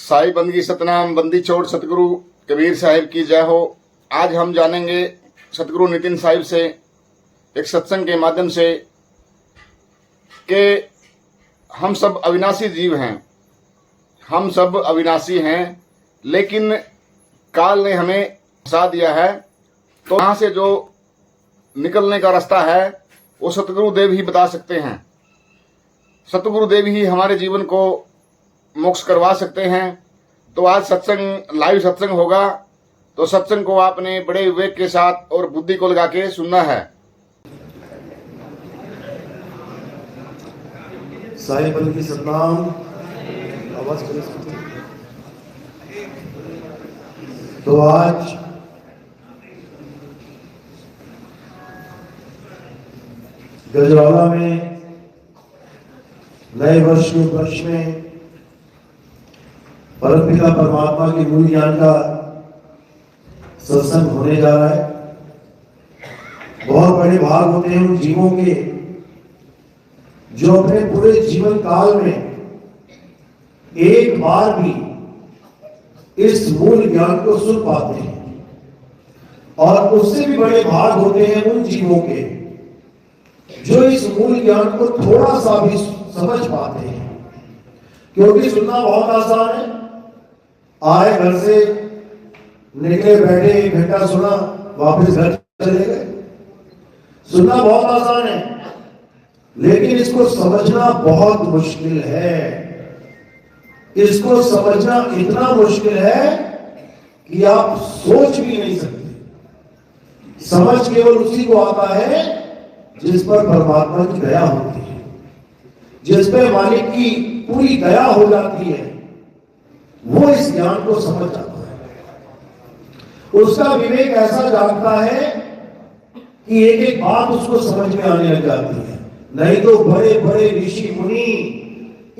साई बंदगी सतनाम बंदी छोड़ सतगुरु कबीर साहिब की जय हो। आज हम जानेंगे सतगुरु नितिन साहिब से एक सत्संग के माध्यम से कि हम सब अविनाशी जीव हैं, हम सब अविनाशी हैं, लेकिन काल ने हमें फंसा दिया है। तो यहाँ से जो निकलने का रास्ता है वो सतगुरु देव ही बता सकते हैं। सतगुरु देव ही हमारे जीवन को मोक्ष करवा सकते हैं। तो आज सत्संग लाइव सत्संग होगा, तो सत्संग को आपने बड़े विवेक के साथ और बुद्धि को लगा के सुनना है। साई बंदगी सतनाम आवाज कर सकते। तो आज गजराला में नए वर्ष के उपलक्ष्य में परमपिता परमात्मा के मूल ज्ञान का सत्संग होने जा रहा है। बहुत बड़े भाग होते हैं उन जीवों के जो अपने पूरे जीवन काल में एक बार भी इस मूल ज्ञान को सुन पाते हैं, और उससे भी बड़े भाग होते हैं उन जीवों के जो इस मूल ज्ञान को थोड़ा सा भी समझ पाते हैं। क्योंकि सुनना बहुत आसान है, आए घर से निकले, बैठे, 1 घंटा सुना, वापस घर चले गए। सुनना बहुत आसान है, लेकिन इसको समझना बहुत मुश्किल है। इसको समझना इतना मुश्किल है कि आप सोच भी नहीं सकते। समझ केवल उसी को आता है जिस पर परमात्मा की दया होती है, जिस पर मालिक की पूरी दया हो जाती है, वो इस ज्ञान को समझ जाता है। उसका विवेक ऐसा जागता है कि एक एक बात उसको समझ में आने लग जाती है। नहीं तो बड़े बड़े ऋषि मुनि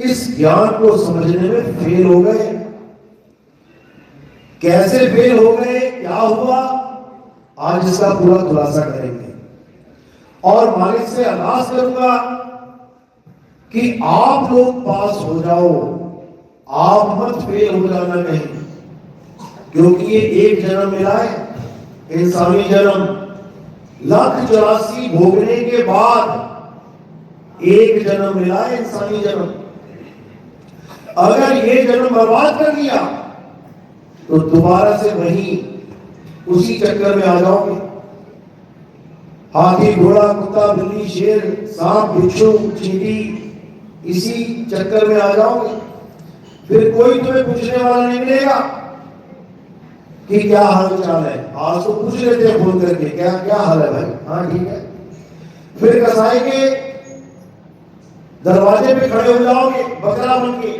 इस ज्ञान को समझने में फेल हो गए। कैसे फेल हो गए, क्या हुआ, आज इसका पूरा खुलासा करेंगे। और मालिक से अरदास करूंगा कि आप लोग पास हो जाओ, आप मत फेल हो जाना कहीं। क्योंकि ये एक जन्म मिला है, इंसानी जन्म, 1,84 भोगने के बाद एक जन्म मिला है, इंसानी जन्म। अगर ये जन्म बर्बाद कर दिया तो दोबारा से वही उसी चक्कर में आ जाओगे। हाथी, घोड़ा, कुत्ता, बिल्ली, शेर, सांप, बिच्छू, चींटी, इसी चक्कर में आ जाओगे। फिर कोई तुम्हें पूछने वाला नहीं मिलेगा कि क्या हाल चाल है। आज तो पूछ लेते हैं फोन करके, क्या क्या हाल है भाई, हाँ ठीक है। फिर कसाई के दरवाजे पे खड़े हो जाओगे बकरा बन के,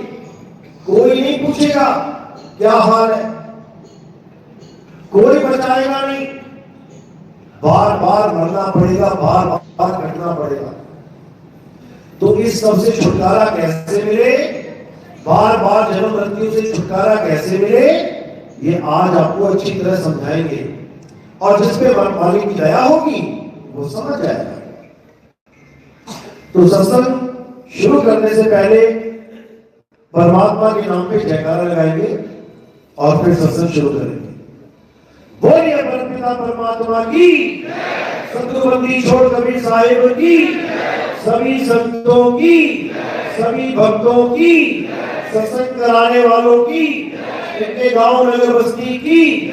कोई नहीं पूछेगा क्या हाल है, कोई बचाएगा नहीं। बार बार मरना पड़ेगा, बार बार कटना पड़ेगा। तो इस सब से छुटकारा कैसे मिले, बार बार जन्म मृत्यु से छुटकारा कैसे मिले, ये आज आपको अच्छी तरह समझाएंगे। और जिस पे मालिक की दया होगी वो समझ जाएगा। तो सत्संग शुरू करने से पहले परमात्मा के नाम पे जयकारा लगाएंगे और फिर सत्संग शुरू करेंगे। बोलिए परमपिता परमात्मा की, सतगुरु बंदी छोड़ कबीर साहिब की, सभी संतों की, सभी भक्तों की, सत्संग कराने वालों की, इनके गांव नगर बस्ती की,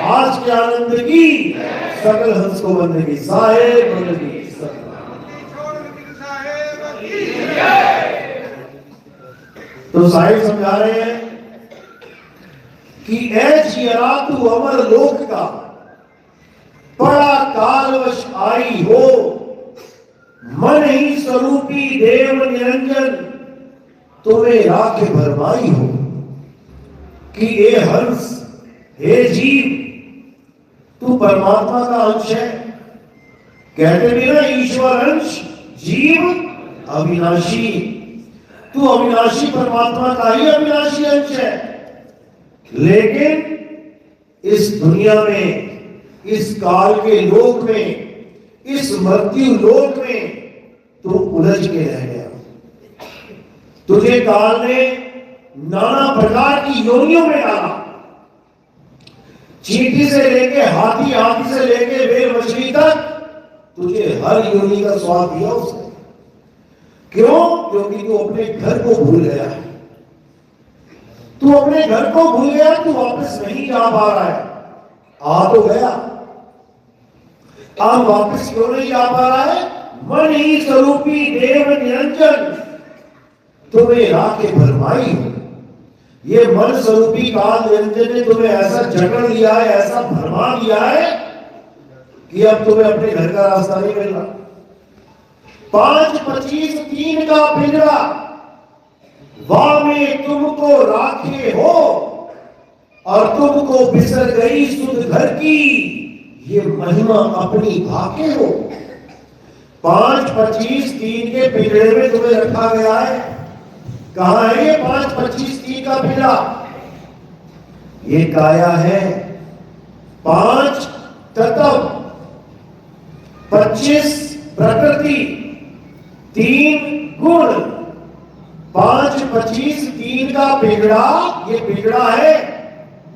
आज के आनंद की, सकल हंस को बंदगी साहिब बंदगी। तो साहिब समझा रहे हैं कि ऐ जियरा तू अमर लोक का, बड़ा कालवश आई हो, मन ही स्वरूपी देव निरंजन, तुम्हें राखे भरमाई हो। कि ए हंस, हे जीव, तू परमात्मा का अंश है। कहते भी ना, ईश्वर अंश, जीव अविनाशी। तू अविनाशी परमात्मा का ही अविनाशी अंश है। लेकिन इस दुनिया में, इस काल के लोक में, इस मृत्यु लोक में तू उलझ के रह गया। तुझे काल ने नाना प्रकार की योनियों में डाला। चींटी से लेके हाथी, हाथी से लेके वेल मछली तक तुझे हर योनि का स्वाद दिया उसने। क्यों? क्योंकि तू अपने घर को भूल गया है। तू अपने घर को भूल गया, तू वापस नहीं जा पा रहा है। आ तो गया, अब वापस क्यों नहीं जा पा रहा है? मन ही स्वरूपी देव निरंजन तुम्हें राखे भरमाई हो। ये मन स्वरूपी काल निरंजन ने तुम्हें ऐसा जकड़ लिया है, ऐसा भरमा दिया है कि अब तुम्हें अपने घर का रास्ता नहीं मिल रहा। 5, 25, 3 का पिंजरा वाह में तुमको राखे हो और तुमको बिसर गई सुध घर की ये महिमा अपनी भाके हो। 5, 25, 3 के पिंजरे में तुम्हें रखा गया है। कहां है ये 5, 25, 3 का पिंजरा? ये काया है। 5 तत्व, 25 प्रकृति, 3 गुण। 5, 25, 3 का पिंजरा, ये पिंजरा है।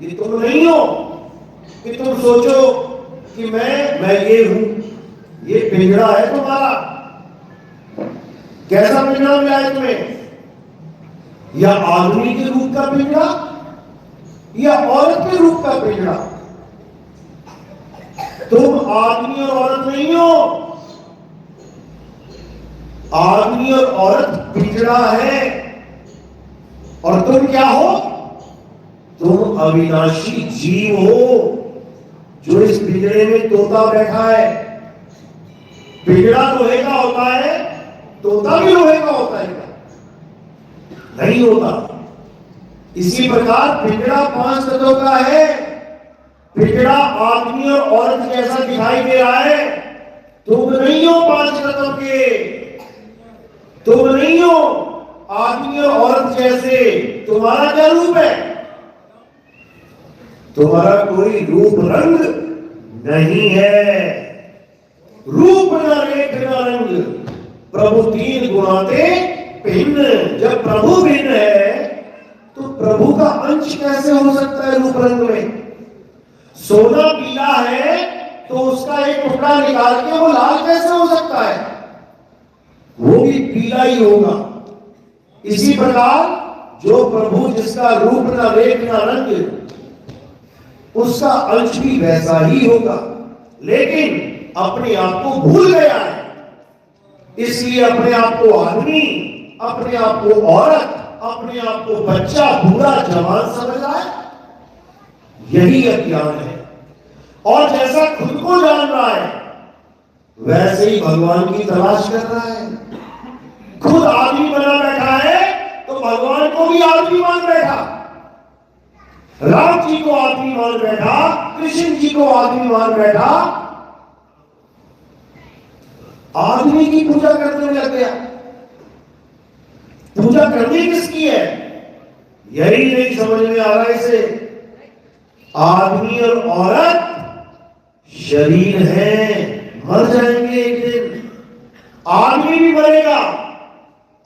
ये तुम नहीं हो कि तुम सोचो कि मैं ये हूं। ये पिंजरा है तुम्हारा। कैसा पिंजरा मिला है तुम्हें? या आदमी के रूप का पिंजरा या औरत के रूप का पिंजरा? तुम आदमी और औरत नहीं हो। आदमी और औरत पिंजरा है और तुम क्या हो? तुम अविनाशी जीव हो जो इस पिंजरे में तोता बैठा है। पिंजरा लोहे का होता है, तोता भी लोहे का होता है क्या? नहीं होता। इसी प्रकार पिंजरा 5 तत्वों का है। पिंजरा आदमी और औरत जैसा दिखाई दे रहा है। तुम नहीं हो 5 तत्वों के। तुम नहीं हो आदमी और औरत जैसे। तुम्हारा क्या रूप है? तुम्हारा कोई रूप रंग नहीं है। रूप न रेख न रंग प्रभु 3 गुणाते भिन्न। जब प्रभु भिन्न है तो प्रभु का अंश कैसे हो सकता है रूप रंग में? सोना पीला है तो उसका एक टुकड़ा निकाल के वो लाल कैसे हो सकता है? वो भी पीला ही होगा। इसी प्रकार जो प्रभु जिसका रूप न रेख न रंग, उसका अंश भी वैसा ही होगा, लेकिन अपने आप को भूल गया है। इसलिए अपने आप को आदमी, अपने आप को औरत, अपने आप को बच्चा, बूढ़ा, जवान समझ रहा है। यही अज्ञान है। और जैसा खुद को जान रहा है वैसे ही भगवान की तलाश कर रहा है। खुद आदमी बना बैठा है तो भगवान को भी आदमी मान बैठा। राम जी को आदमी मान बैठा, कृष्ण जी को आदमी मान बैठा। आदमी की पूजा करने लग गया। पूजा करनी किसकी है यही नहीं समझ में आ रहा है इसे। आदमी और औरत शरीर है, मर जाएंगे एक दिन। आदमी भी मरेगा,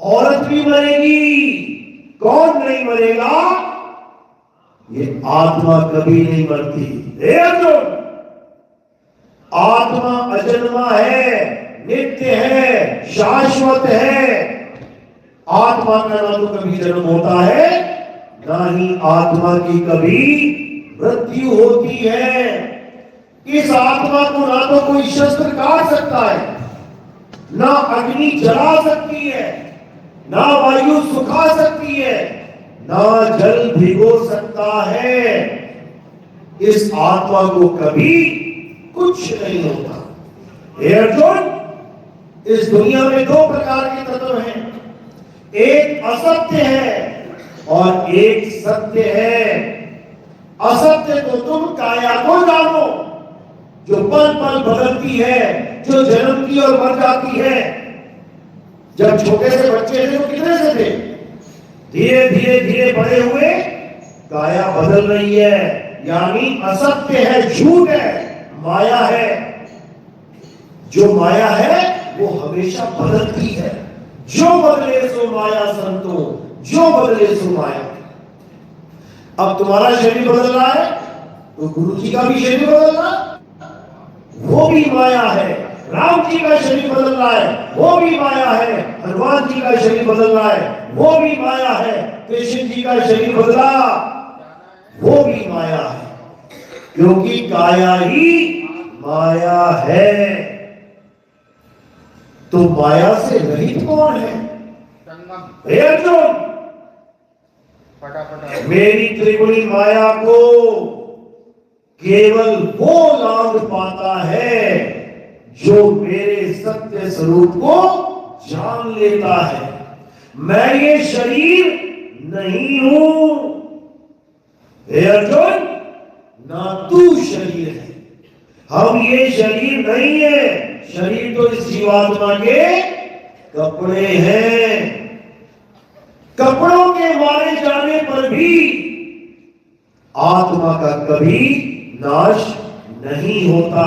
औरत भी मरेगी। कौन नहीं मरेगा? ये आत्मा कभी नहीं मरती। हे अर्जुन, आत्मा अजन्मा है, नित्य है, शाश्वत है। आत्मा का ना तो कभी जन्म होता है, ना ही आत्मा की कभी मृत्यु होती है। इस आत्मा को ना तो कोई शस्त्र काट सकता है, ना अग्नि जला सकती है, ना वायु सुखा सकती है, ना जल भिगो सकता है। इस आत्मा को कभी कुछ नहीं होता। हे अर्जुन, इस दुनिया में 2 प्रकार के तत्व हैं। एक असत्य है और एक सत्य है। असत्य तो तुम काया को जानो, जो पल पल बदलती है, जो जन्मती और मर जाती है। जब छोटे से बच्चे थे तो कितने से थे? धीरे धीरे धीरे बड़े हुए काया बदल रही है, यानी असत्य है, झूठ है, माया है। जो माया है वो हमेशा बदलती है। जो बदले सो माया संतो, जो बदले सो माया। अब तुम्हारा शरीर बदल रहा है तो गुरु जी का भी शरीर बदलना, वो भी माया है। राम जी का शरीर बदल रहा है, वो भी माया है। हनुमान जी का शरीर बदल रहा है, वो भी माया है। कृष्ण जी का शरीर बदला, वो भी माया है, क्योंकि काया ही माया है। तो माया से रहित कौन है? हे अर्जुन, मेरी त्रिगुणी माया को केवल वो लाभ पाता है जो मेरे सत्य स्वरूप को जान लेता है। मैं ये शरीर नहीं हूं। हे अर्जुन, ना तू शरीर है, हम ये शरीर नहीं है। शरीर तो इस जीवात्मा के कपड़े हैं। कपड़ों के मारे जाने पर भी आत्मा का कभी नाश नहीं होता।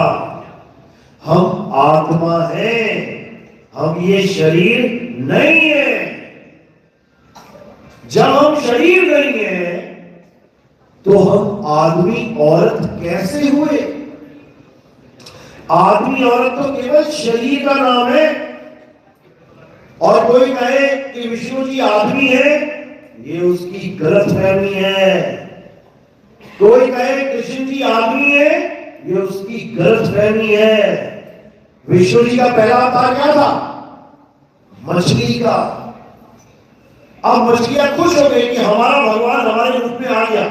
हम आत्मा हैं, हम ये शरीर नहीं है। जब हम शरीर नहीं है तो हम आदमी औरत कैसे हुए? आदमी औरत तो केवल शरीर का नाम है। और कोई कहे कि विष्णु जी आदमी है, ये उसकी गलतफहमी है। कोई कहे कृष्ण जी आदमी है, ये उसकी गलतफहमी है। विष्णु जी का पहला अवतार क्या था? मछली का। अब मछलियां खुश हो गई कि हमारा भगवान हमारे रूप में आ गया।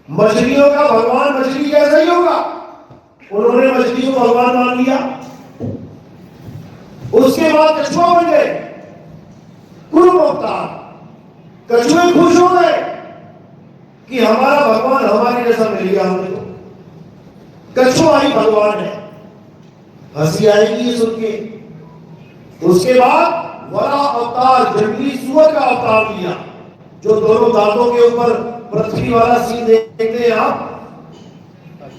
मछलियों का भगवान मछली कैसा ही होगा? उन्होंने मछली को भगवान मान लिया। उसके बाद कछुआ बन गए, कुरुम अवतार। कछुए खुश हो गए कि हमारा भगवान हमारे जैसा मिल गया हमने तो। कछुआ ही भगवान है। हंसी आएगी ये सुन के। उसके बाद वराह अवतार, जंगली सुअर का अवतार लिया, जो दोनों दांतों के ऊपर पृथ्वी वाला सीन देखते हैं आप।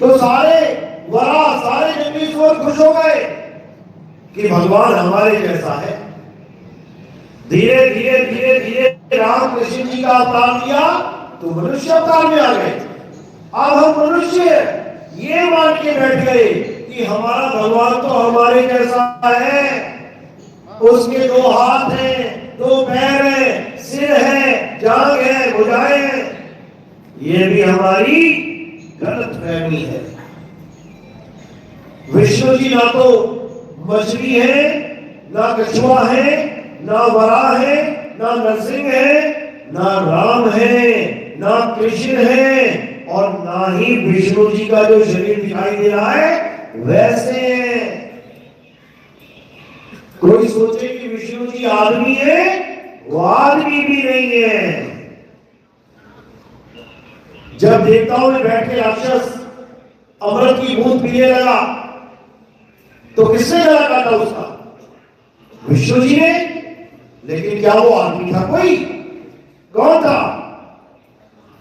तो सारे वराह, सारे जंगली सुअर खुश हो गए कि भगवान हमारे जैसा है। धीरे धीरे धीरे धीरे राम कृष्ण जी का अवतार लिया तो मनुष्य अवतार में आ गए। अब हम मनुष्य ये मान के बैठ गए कि हमारा भगवान तो हमारे जैसा है। उसके दो हाथ हैं, दो पैर हैं, सिर है, जांघ है, भुजाएं हैं। ये भी हमारी गलतफहमी है। विष्णु जी ना तो मछली है, ना कछुआ है, ना वराह है, ना नरसिंह है, ना राम है, ना कृष्ण है, और ना ही विष्णु जी का जो शरीर दिखाई दे रहा है वैसे। कोई सोचे कि विष्णु जी आदमी है, वो आदमी भी नहीं है। जब देवताओं में बैठ के राक्षस अमृत की बूंद पीने लगा तो किसने गला काटा उसका? विष्णु जी ने। लेकिन क्या वो आदमी था कोई? कौन था?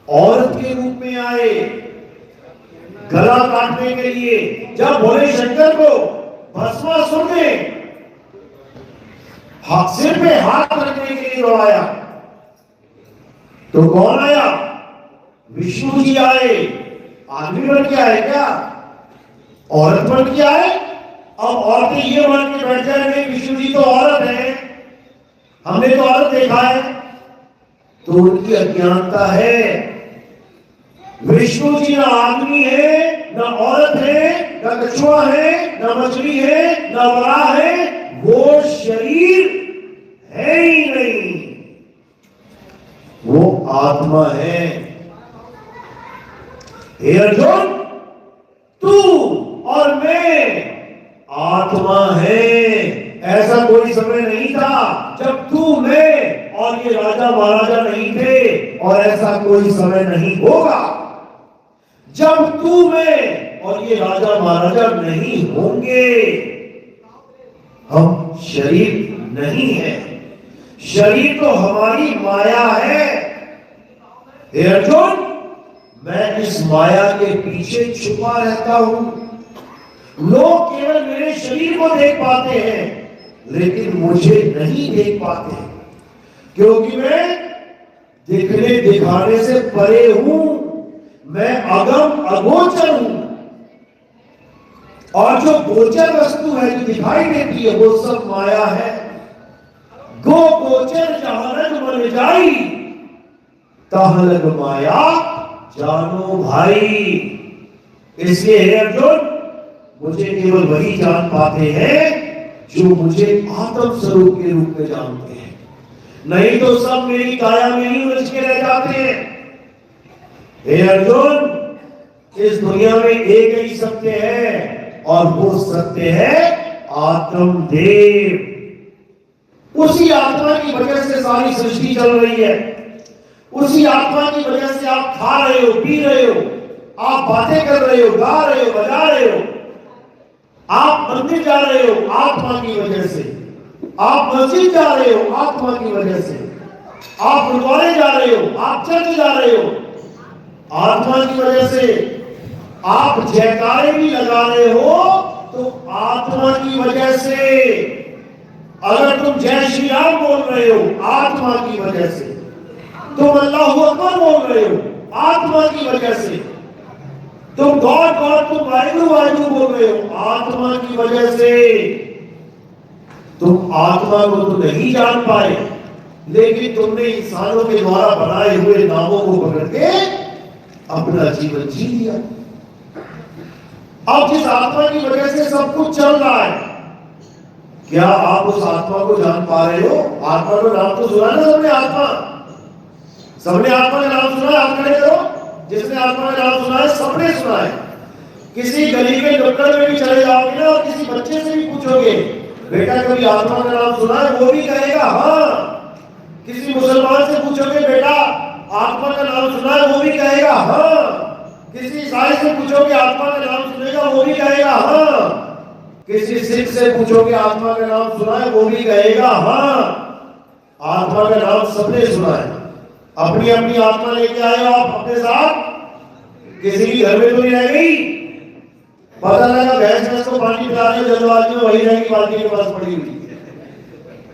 औरत के रूप में आए गला काटने के लिए। जब भोले शंकर को भस्मासुर ने सिर पे हाथ रखने के लिए दौड़ाया तो कौन आया? विष्णु जी आए। आदमी बन के आए क्या? औरत बन के आए। अब औरतें ये मान के बैठ जाएंगे विष्णु जी तो औरत है, हमने तो औरत देखा है। तो उनकी अज्ञानता है। विष्णु जी ना आदमी है, ना औरत है, ना कछुआ है, ना मछली है, ना वराह है। वो शरीर है ही नहीं, वो आत्मा है। हे अर्जुन, तू और मैं आत्मा है। ऐसा कोई समय नहीं था जब तू, मैं और ये राजा महाराजा नहीं थे, और ऐसा कोई समय नहीं होगा जब तू, मैं और ये राजा महाराजा नहीं होंगे। हम शरीर नहीं है। शरीर तो हमारी माया है। हे अर्जुन, मैं इस माया के पीछे छुपा रहता हूं। लोग केवल मेरे शरीर को देख पाते हैं, लेकिन मुझे नहीं देख पाते, क्योंकि मैं दिखने दिखाने से परे हूं, मैं अगम अगोचर हूं। और जो गोचर वस्तु है, जो दिखाई देती है, वो सब माया है। गो गोचर जहां लग मन जाई, तहां लग माया जानो भाई। इसलिए हे अर्जुन, मुझे केवल वही जान पाते हैं जो मुझे आत्म स्वरूप के रूप में जानते हैं, नहीं तो सब मेरी काया में ही उलझ के रह जाते हैं। हे अर्जुन, इस दुनिया में एक ही सत्य है, और वो सत्य है आत्मदेव। उसी आत्मा की वजह से सारी सृष्टि चल रही है। उसी आत्मा की वजह से आप खा रहे हो, पी रहे हो, आप बातें कर रहे हो, गा रहे हो, बजा रहे हो, आप मंदिर जा रहे हो आत्मा की वजह से, आप मस्जिद जा रहे हो आत्मा की वजह से, आप गुरुद्वारे जा रहे हो, आप चर्च जा रहे हो आत्मा की वजह से, आप जयकारे भी लगा रहे हो तो आत्मा की वजह से, अगर तुम जय श्री राम बोल रहे हो आत्मा की वजह से, तुम अल्लाहू अकबर बोल रहे हो आत्मा की वजह से, तुम गॉड गॉड, तुम वाहिगुरु वाहिगुरु बोल रहे हो आत्मा की वजह से। तुम आत्मा को तो नहीं जान पाए, लेकिन तुमने इंसानों के द्वारा बनाए हुए नामों को पकड़ के अपना जीवन जी लिया। अब जिस आत्मा की वजह से सब कुछ चल रहा है, क्या आप उस आत्मा को जान पा रहे हो? आत्मा का नाम तो सुना ना सबने, आत्मा, सबने आत्मा का नाम सुना है? आप खड़े करो, जिसने आत्मा का नाम सुना है सबने सुना है। किसी गली के नुक्कड़ में भी चले जाओगे ना और किसी बच्चे से भी पूछोगे, बेटा कभी आत्मा का नाम सुना है, वो भी कहेगा हाँ। किसी मुसलमान से पूछोगे, बेटा आत्मा का नाम सुना है, वो भी कहेगा हाँ। किसी ईसाई से पूछोगे आत्मा का नाम सुनेगा, वो भी कहेगा हाँ। किसी सिख से पूछोगे आत्मा का नाम सुना है, वो भी कहेगा हाँ। आत्मा का नाम सबने सुना है। अपनी अपनी आत्मा लेके आए हो आप अपने साथ, किसी की घर में तो नहीं रह गई। पता लगा भैंस को पानी पिला रहे जल्दबाजी में, वही रहेगी बाल्टी के पास पड़ी हुई,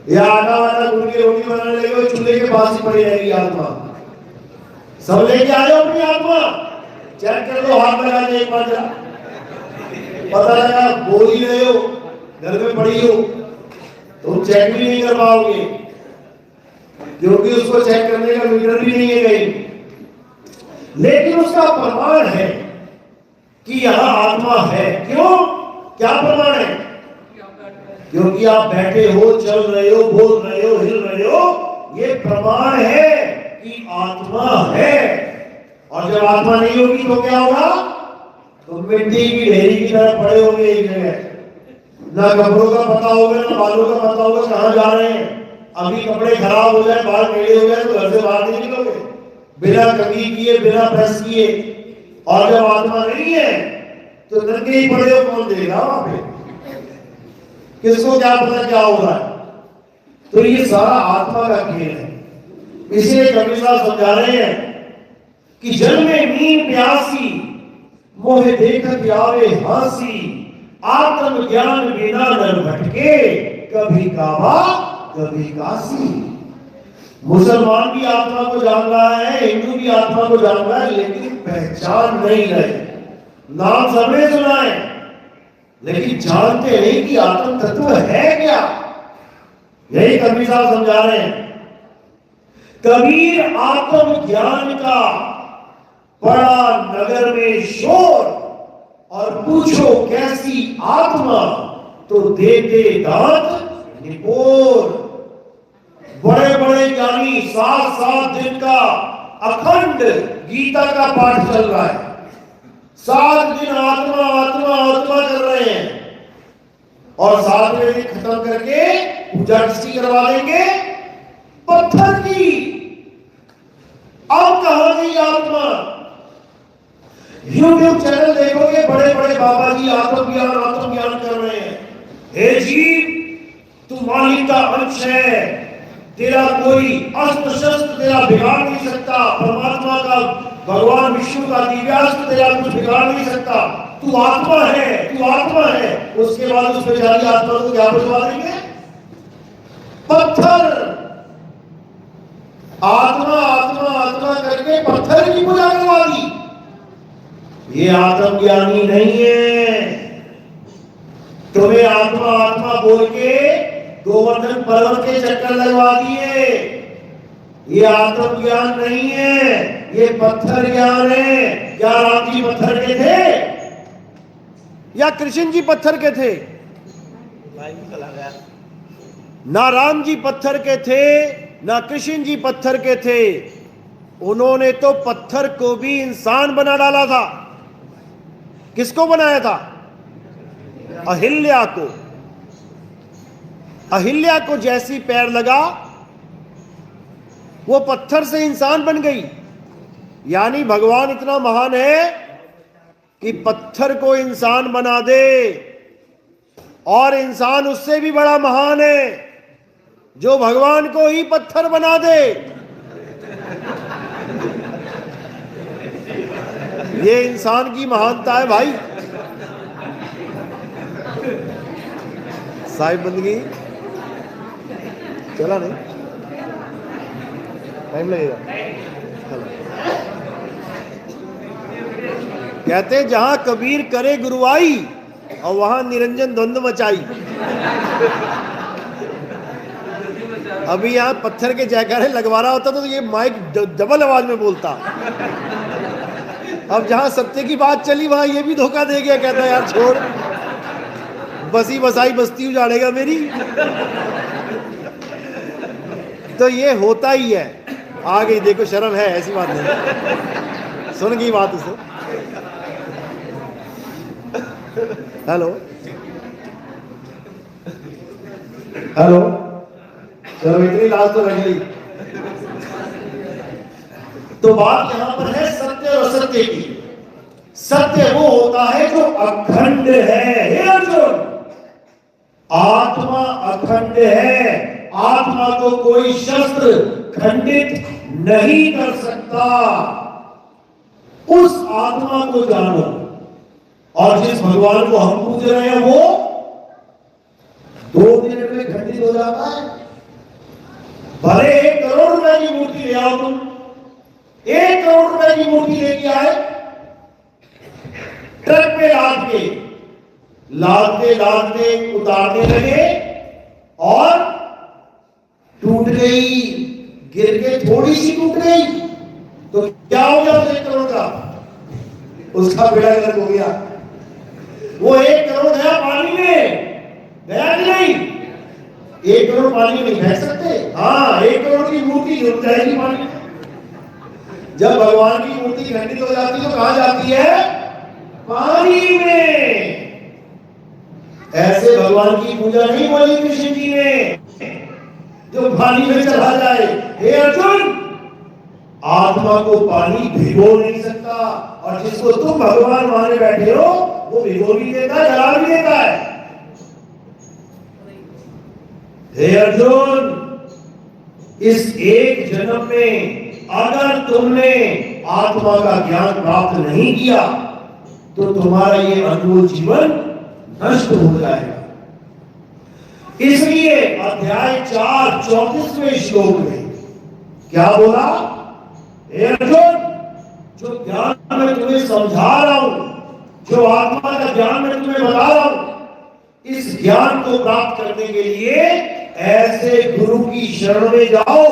या आटा वाटा गूंद के रोटी बनाने लगे चूल्हे के पास ही पड़ी रहेगी आत्मा। सब लेके आ जाओ अपनी आत्मा, चेक कर लो, हाथ लगा के एक बार जरा, पता लगा बोल ही रहे हो, घर में पड़ी हो, तुम चेक भी नहीं कर पाओगे, क्योंकि उसको चेक करने का मीटर भी नहीं है कहीं। लेकिन उसका प्रमाण है कि यहां आत्मा है। क्यों? क्या प्रमाण है? क्योंकि आप बैठे हो, चल रहे हो, बोल रहे हो, हिल रहे हो, ये प्रमाण है कि आत्मा है। और जब आत्मा नहीं होगी तो क्या होगा? तो मिट्टी की ढेरी की तरह पड़े होंगे एक जगह, ना कपड़ों का पता होगा, ना बालों का पता होगा कहां जा रहे हैं। अभी कपड़े खराब हो जाए, बाल टेढ़े हो जाए तो घर से बाहर नहीं निकलोगे बिना कंघी किए, बिना प्रेस किए। और जब आत्मा नहीं है तो नंगे ही पड़े हो, कौन देगा वहां पे? किसको क्या पता क्या हो रहा है? तो ये सारा आत्मा का खेल है। इसलिए कबीर साहब समझा रहे हैं कि जल में नींद प्यासी, मोहे देखत आवे हासी, आत्म ज्ञान बिना नर भटके, कभी काबा कभी काशी। मुसलमान भी आत्मा को जान रहा है, हिंदू भी आत्मा को जान रहा है, लेकिन पहचान नहीं रहे। नाम सबने सुना है, लेकिन जानते नहीं कि आत्म तत्व है क्या। यही कबीर साहब समझा रहे हैं। कबीर आत्म ज्ञान का बड़ा नगर में शोर, और पूछो कैसी आत्मा, तो देते दांत निपोर। बड़े बड़े ज्ञानी 7-7 दिन का अखंड गीता का पाठ चल रहा है, 7 दिन आत्मा आत्मा आत्मा कर रहे हैं, और 7वें दिन खत्म करके पूजा किसकी करवा देंगे? पत्थर की। अब कहां गई आत्मा? यूट्यूब चैनल देखोगे, बड़े बड़े बाबा जी आत्मज्ञान कर रहे हैं। हे जीव, तू मालिक का अंश है, तेरा कोई अस्त्र शस्त्र तेरा बिगाड़ नहीं सकता। परमात्मा का, भगवान विष्णु का दिव्यास्त्र तेरा कुछ बिगाड़ नहीं सकता। तू आत्मा है, तू आत्मा है। उसके बाद उस बेचारी आत्मा को क्या बुझवा देंगे? पत्थर। आत्मा आत्मा आत्मा करके पत्थर की पूजा करवा दी। ये आत्मज्ञानी नहीं है। तुम्हें आत्मा आत्मा बोल के गोवर्धन पर्वत के चक्कर लगवा दिए। ये आत्मज्ञान नहीं है, ये पत्थर ज्ञान है। क्या राम जी पत्थर के थे या कृष्ण जी पत्थर के थे? ना राम जी पत्थर के थे ना कृष्ण जी पत्थर के थे। उन्होंने तो पत्थर को भी इंसान बना डाला था। किसको बनाया था? अहिल्या को। अहिल्या को जैसी पैर लगा वो पत्थर से इंसान बन गई। यानी भगवान इतना महान है कि पत्थर को इंसान बना दे, और इंसान उससे भी बड़ा महान है जो भगवान को ही पत्थर बना दे। ये इंसान की महानता है भाई। साहिब बंदगी चला नहीं, टाइम लगेगा। कहते जहां कबीर करे गुरुआई और वहां निरंजन द्वंद्व मचाई। अभी यहां पत्थर के जयकारे लगवा रहा होता तो ये माइक डबल आवाज में बोलता। अब जहां सत्य की बात चली वहां ये भी धोखा दे गया। कहता यार छोड़, बसी बसाई बस्ती उजाड़ेगा मेरी। तो ये होता ही है। आ गई देखो, शर्म है, ऐसी बात नहीं। सुन गई बात उसे। हेलो हेलो, चलो इतनी लाज तो रख ली। तो बात यहां पर है सत्य और असत्य की। सत्य वो होता है जो अखंड है। हे अर्जुन, आत्मा अखंड है। आत्मा को कोई शस्त्र खंडित नहीं कर सकता। उस आत्मा को जानो। और जिस भगवान को हम पूज रहे हैं वो 2 मिनट में खंडित हो जाता है। भले 1 करोड़ रुपए की मूर्ति ले आओ तुम, 1 करोड़ रुपए की मूर्ति लेके आए, ट्रक पे लादते उतारने लगे और टूट गई, गिर के थोड़ी सी टूट गई, तो क्या हो गया उस 1 करोड़ का? उसका बेड़ा गर्क हो गया। वो 1 करोड़ गया पानी में, गया कि नहीं? 1 करोड़ पानी में नहीं फेंक सकते। हाँ, 1 करोड़ की मूर्ति जरूर जाएगी पानी में। जब भगवान की मूर्ति खंडित हो जाती है तो कहां जाती है? पानी में। ऐसे भगवान की पूजा नहीं बोली कृष्ण जी ने जो पानी में चला जाए। हे अर्जुन, आत्मा को पानी भिगो नहीं सकता, और जिसको तुम भगवान माने बैठे हो वो भिगो भी देता है, जला भी देता है। हे अर्जुन, इस एक जन्म में अगर तुमने आत्मा का ज्ञान प्राप्त नहीं किया तो तुम्हारा ये अनमोल जीवन नष्ट हो जाएगा। इसलिए अध्याय 4 34वें श्लोक में क्या बोला? हे अर्जुन, जो ज्ञान मैं तुम्हें समझा रहा हूं, जो आत्मा का ज्ञान मैं तुम्हें बता रहा हूं, इस ज्ञान को प्राप्त करने के लिए ऐसे गुरु की शरण में जाओ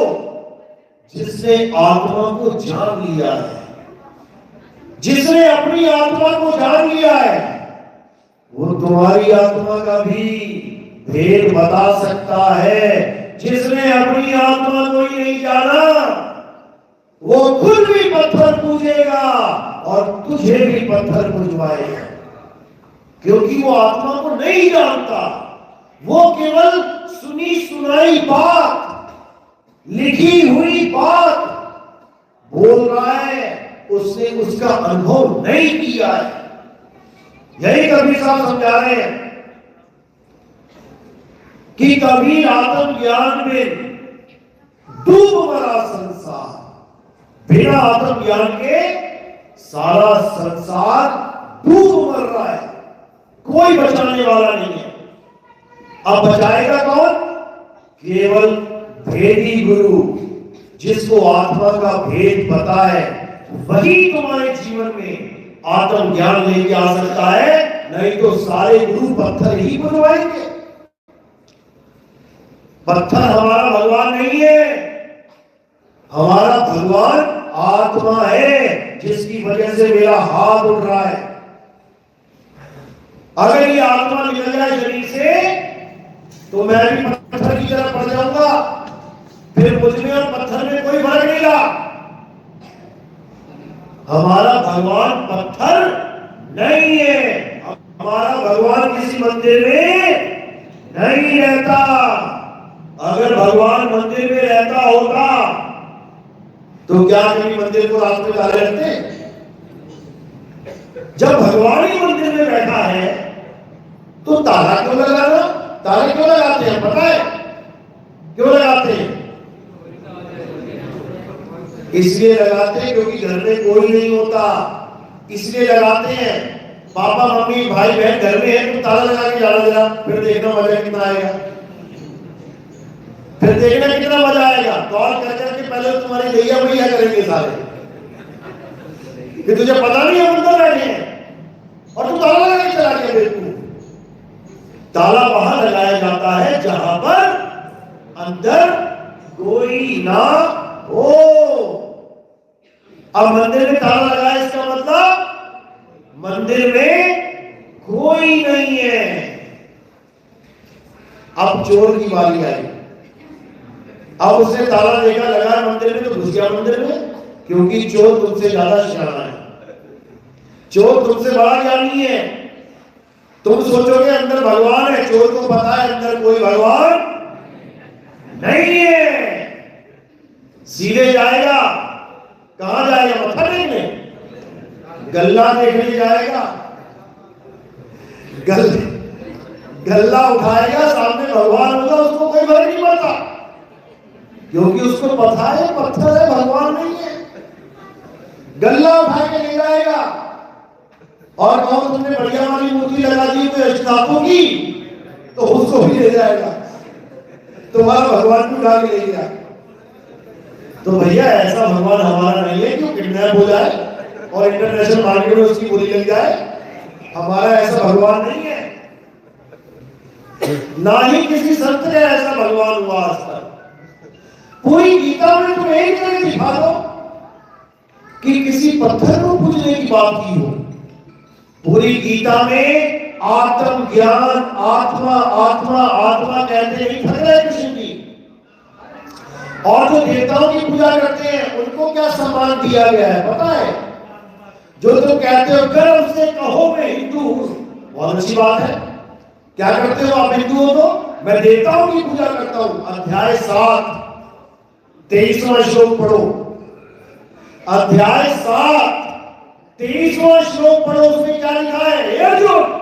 जिसने आत्मा को जान लिया है। जिसने अपनी आत्मा को जान लिया है वो तुम्हारी आत्मा का भी भेद बता सकता है। जिसने अपनी आत्मा को ही नहीं जाना वो खुद भी पत्थर पूजेगा और तुझे भी पत्थर पूजवाएगा, क्योंकि वो आत्मा को नहीं जानता। वो केवल सुनी सुनाई बात, लिखी हुई बात बोल रहा है, उसने उसका अनुभव नहीं किया है। यही कबीर साहब समझा रहे हैं कि कबीर आत्म ज्ञान में डूब मरा संसार। बिना आत्म ज्ञान के सारा संसार डूब मर रहा है, कोई बचाने वाला नहीं है। अब बचाएगा कौन? केवल भेदी गुरु, जिसको आत्मा का भेद पता है वही तुम्हारे जीवन में आत्म ज्ञान लेके आ सकता है, नहीं तो सारे गुरु पत्थर ही बनवाएंगे। पत्थर हमारा भगवान नहीं है, हमारा भगवान आत्मा है, जिसकी वजह से मेरा हाथ उठ रहा है। अगर ये आत्मा निकल जाए शरीर से तो मैं भी पत्थर की तरह पड़ जाऊंगा, फिर मुझ में और पत्थर में कोई फर्क नहीं रहा। हमारा भगवान पत्थर नहीं है, हमारा भगवान किसी मंदिर में नहीं रहता। अगर भगवान मंदिर में रहता होता तो क्या कभी मंदिर को रात में ताले रखते? जब भगवान ही मंदिर में बैठा है तो ताला क्यों लगाना? ताले क्यों लगाते हैं पता है? क्यों लगाते हैं? इसलिए लगाते हैं क्योंकि घर में कोई नहीं होता, इसलिए लगाते हैं। पापा मम्मी भाई बहन घर में है तो ताला लगा के जाना जरा, फिर देखना मजा कितना आएगा, फिर देखना कितना मजा आएगा। कॉल कर करके पहले तुम्हारी भैया भैया करेंगे सारे, कि तुझे पता नहीं है अंदर बैठे हैं और तू ताला लगा के चला गया बेवकूफ। ताला वहां लगाया जाता है जहां पर अंदर कोई ना हो। अब मंदिर में ताला लगाया इसका मतलब मंदिर में कोई नहीं है। अब चोर की बारी आई, अब उसने ताला देखा लगा मंदिर में तो घुस गया मंदिर में, क्योंकि चोर तुमसे ज्यादा शराना है, चोर तुमसे बड़ा ज्ञानी है। तुम सोचोगे अंदर भगवान है, चोर को पता है अंदर कोई भगवान नहीं है। सीधे जाएगा, कहां जाएगा? मत्था देखने, गल्ला देखने जाएगा, गल्ला उठाएगा, सामने भगवान होगा, उसको कोई फर्क नहीं पड़ता, क्योंकि उसको पता है पत्थर है, भगवान नहीं है। गल्ला उठा के ले जाएगा और कहो तुमने बढ़िया वाली मूर्ति लगा दी तो अष्टाकों की, तो उसको भी ले जाएगा, तुम्हारा भगवान को उठा के ले गया। तो भैया ऐसा भगवान हमारा नहीं है जो किडनैप हो जाए और इंटरनेशनल मार्केट में उसकी बोली लग जाए। हमारा ऐसा भगवान नहीं है, ना ही किसी संत ने ऐसा भगवान हुआ आज तक। पूरी गीता में तुम एक जगह दिखा दो कि किसी पत्थर को पूजने की बात की हो। पूरी गीता में आत्म ज्ञान, आत्मा आत्मा आत्मा कहते ही थक रहे कृष्ण जी। और जो देवताओं की पूजा करते हैं उनको क्या सम्मान दिया गया है पता है? जो तुम कहते हो गर्व से कहो मैं हिंदू हूं, बहुत अच्छी बात है। क्या करते हो आप हिंदू हो? तो मैं देवताओं की पूजा करता हूं। अध्याय 7 23वां श्लोक पढ़ो, अध्याय 7 23वां श्लोक पढ़ो, उसमें क्या लिखा है? अर्जुन,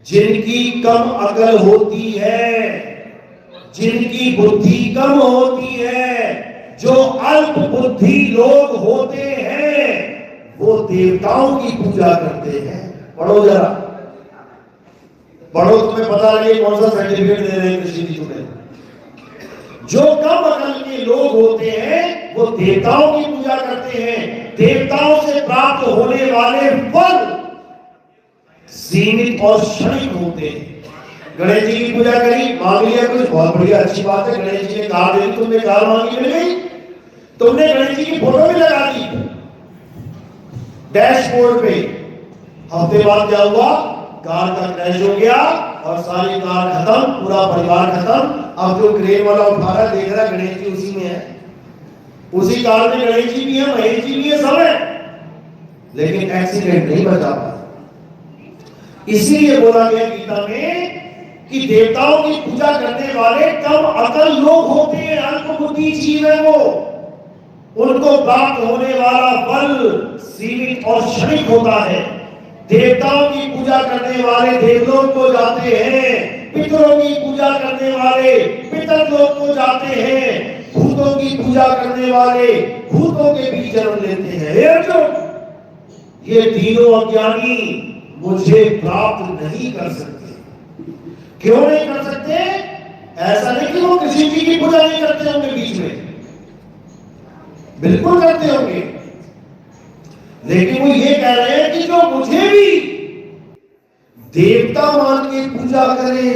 जिनकी कम अकल होती है, जिनकी बुद्धि कम होती है, जो अल्प बुद्धि लोग होते हैं, वो देवताओं की पूजा करते हैं। पढ़ो जरा, पढ़ो, तुम्हें पता लगे कौन सा सर्टिफिकेट दे रहे हैं कृष्ण जी तुम्हें। जो कम अकल के लोग होते हैं वो देवताओं की पूजा करते हैं। देवताओं से प्राप्त होने वाले फल सीमित और क्षणिक होते हैं। गणेश जी की पूजा करी, मांग लिया कुछ, बहुत बढ़िया अच्छी बात है। गणेश जी ने कार दे दी, तुमने कार मांगी मिल गई, तुमने गणेश जी की फोटो भी लगा दी डैशबोर्ड पे। हफ्ते बाद क्या हुआ? कार का क्रैश हो गया और सारी कार खत्म, पूरा परिवार खत्म। अब जो क्रेन वाला उठा रहा देख रहा गणेश जी उसी में है, उसी कार में गणेश जी भी है, महेश जी भी है, सब है, लेकिन एक्सीडेंट नहीं बचा पाया। इसीलिए बोला गया गीता में कि देवताओं की पूजा करने वाले कम अकल लोग होते हैं, अल्पबुद्धि जीव है वो, उनको प्राप्त होने वाला फल सीमित और क्षणिक होता है। देवताओं की पूजा करने वाले देवलोक को जाते हैं, पितरों की पूजा करने वाले पितरलोक को जाते हैं, भूतों की पूजा करने वाले भूतों के भी जन्म लेते हैं। ये तीनों अज्ञानी मुझे प्राप्त नहीं कर सकते। क्यों नहीं कर सकते? ऐसा नहीं कि वो कृष्ण जी की पूजा नहीं करते उनके बीच में, बिल्कुल करते होंगे, लेकिन वो ये कह रहे हैं कि जो मुझे भी देवता मान के पूजा करे,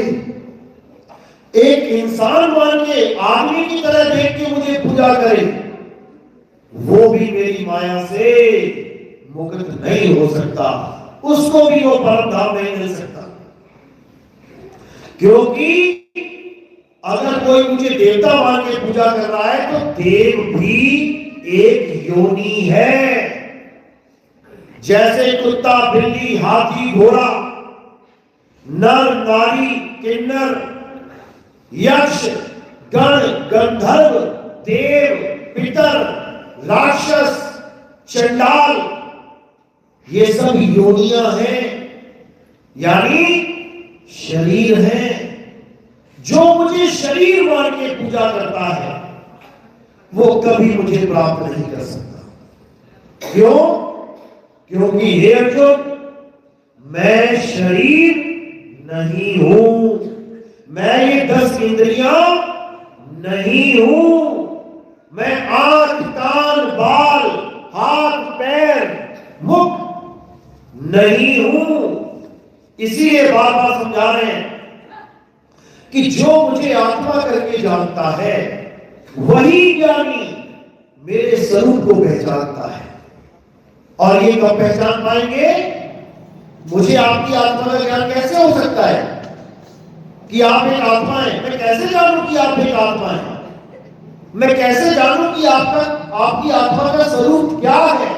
एक इंसान मान के, आदमी की तरह देख के मुझे पूजा करे, वो भी मेरी माया से मुक्त नहीं हो सकता, उसको भी वो परम धाम नहीं मिल सकता। क्योंकि अगर कोई मुझे देवता मान के पूजा कर रहा है तो देव भी एक योनि है। जैसे कुत्ता, बिल्ली, हाथी, घोड़ा, नर, नारी, किन्नर, यक्ष, गण, गंधर्व, देव, पितर, राक्षस, चंडाल, ये सब योनियां हैं, यानी शरीर हैं। जो मुझे शरीर मान के पूजा करता है वो कभी मुझे प्राप्त नहीं कर सकता। क्यों? क्योंकि हे अर्जुन, मैं शरीर नहीं हूं, मैं ये 10 इंद्रियां नहीं हूं, मैं आंख, कान, बाल, हाथ, पैर, मुख नहीं हूं। इसीलिए बार बार समझा रहे हैं कि जो मुझे आत्मा करके जानता है वही ज्ञानी मेरे स्वरूप को पहचानता है। और ये कब पहचान पाएंगे? मुझे आपकी आत्मा का ज्ञान कैसे हो सकता है कि आप एक आत्मा है? मैं कैसे जानूं कि आप एक आत्मा है? मैं कैसे जानूं कि आपकी आत्मा का स्वरूप क्या है?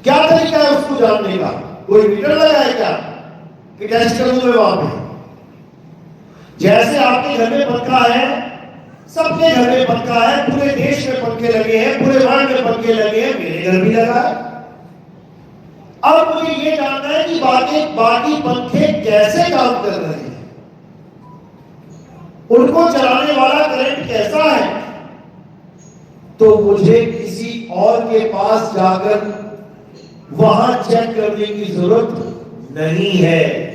क्या तरीका है उसको जानने का? कोई मीटर लगा है क्या कि टेस्ट कर दूं मैं वहां पे? जैसे आपके घर में पंखा है, सबके घर में पंखा है, पूरे देश में पंखे लगे हैं, पूरे वर्ल्ड में पंखे लगे हैं, मेरे घर भी लगा है। अब मुझे ये जानना है कि बाकी पंखे कैसे काम कर रहे हैं, उनको चलाने वाला करंट कैसा है। तो मुझे किसी और के पास जाकर वहां चेक करने की जरूरत नहीं है।